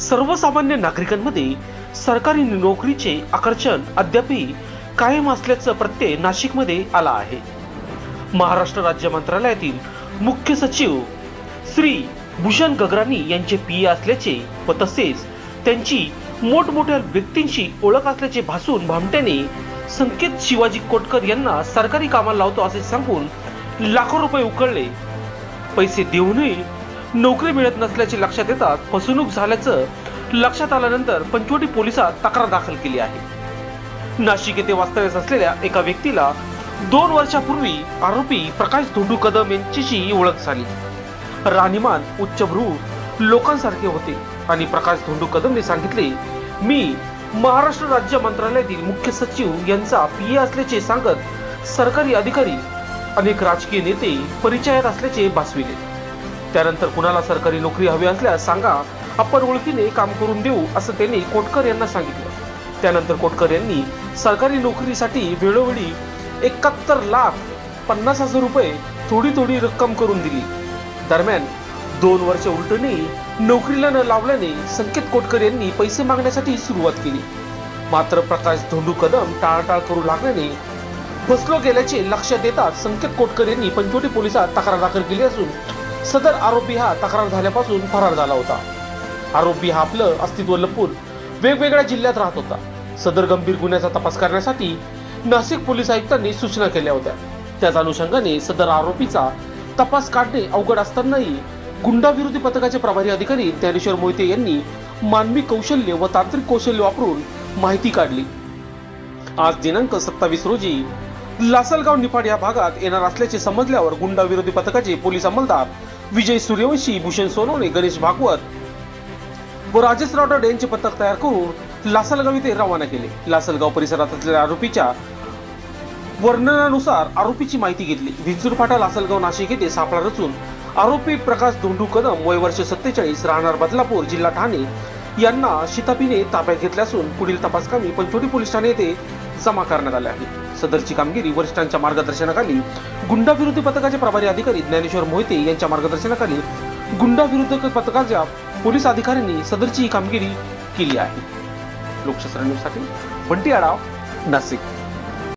सर्वसामान्य नागरिकांमध्ये सरकारी नोकरीचे आकर्षण अद्यापही कायम असल्याचं प्रत्यय नाशिकमध्ये आला आहे। महाराष्ट्र राज्य मंत्रालयातील मुख्य सचिव श्री भूषण गगरानी यांचे पीए असल्याचे व तसेच त्यांची मोठमोठ्या व्यक्तींशी ओळख असल्याचे भासून भामट्याने संकेत शिवाजी कोटकर यांना सरकारी कामाला लावतो असे सांगून लाखो रुपये उकळले। पैसे देऊनही नोकरी मिळत नसल्याचे लक्षात येतात फसवणूक झाल्याचं लक्षात आल्यानंतर पंचवटी पोलिसात तक्रार दाखल केली आहे। नाशिक येथे वास्तव्यास असलेल्या एका व्यक्तीला 2 वर्षापूर्वी आरोपी प्रकाश धोंडू कदम यांच्याशी ओळख झाली। राहणीमान उच्चभ्रू लोकांसारखे होते आणि प्रकाश धोंडू कदमने सांगितले, मी महाराष्ट्र राज्य मंत्रालयातील मुख्य सचिव यांचा पीए असल्याचे सांगत सरकारी अधिकारी अनेक राजकीय नेते परिचयात असल्याचे भासविले। त्यानंतर कुणाला सरकारी नोकरी हवी असल्यास सांगा, आपण ओळखीने काम करून देऊ असं त्यांनी कोटकर यांना सांगितलं। त्यानंतर कोटकर यांनी सरकारी नोकरीसाठी वेळोवेळी 71,50,000 रुपये थोडी रक्कम करून दिली। दरम्यान 2 वर्ष उलटूनही नोकरीला न लावल्याने संकेत कोटकर यांनी पैसे मागण्यासाठी सुरुवात केली। मात्र प्रकाश धोंडू कदम टाळाटाळ करू लागल्याने फसलो गेल्याचे लक्षात येताच संकेत कोटकर यांनी पंचवटी पोलिसात तक्रार दाखल केली असून सदर आरोपी हा तक्रार झाल्यापासून फरार झाला होता। आरोपी हा आपलं अस्तित्व लपवून वेगवेगळ्या जिल्ह्यात राहत होता। सदर गंभीर गुन्ह्याचा तपास करण्यासाठी नाशिक पोलीस आयुक्तांनी सूचना केल्या होत्या। त्याच अनुषंगाने सदर आरोपीचा तपास काढणे अवघड असतानाही गुंडाविरोधी पथकाचे प्रभारी अधिकारी ज्ञानेश्वर मोहिते यांनी मानवी कौशल्य व तांत्रिक कौशल्य वापरून माहिती काढली। आज दिनांक 27 रोजी लासलगाव निफाड या भागात येणार असल्याचे समजल्यावर गुंडाविरोधी पथकाचे पोलीस अंमलदार विजय सूर्यवंशी, भूषण सोनवणे, गणेश भागवत व राजेश राठोड यांचे पथक तयार करून लासलगाव येथे रवाना केले। लासलगाव परिसरात असलेल्या आरोपीच्या वर्णनानुसार आरोपीची माहिती घेतली। विंचूर फाटा लासलगाव नाशिक येथे सापळा रचून आरोपी प्रकाश धोंडू कदम वय वर्ष 47 राहणार बदलापूर जिल्हा ठाणे यांना शिताफीने ताब्यात घेतले असून पुढील तपासकामी पंचवटी पोलीस ठाणे येथे जमा करण्यात आले आहे। सदरची कामगिरी वरिष्ठांच्या मार्गदर्शनाखाली गुंडाविरोधी पथकाचे प्रभारी अधिकारी ज्ञानेश्वर मोहिते यांच्या मार्गदर्शनाखाली गुंडाविरोधी पथकाच्या पोलीस अधिकाऱ्यांनी सदरची कामगिरी केली आहे। लोकशास्त्र न्यूजसाठी बंटी आढाव, नाशिक।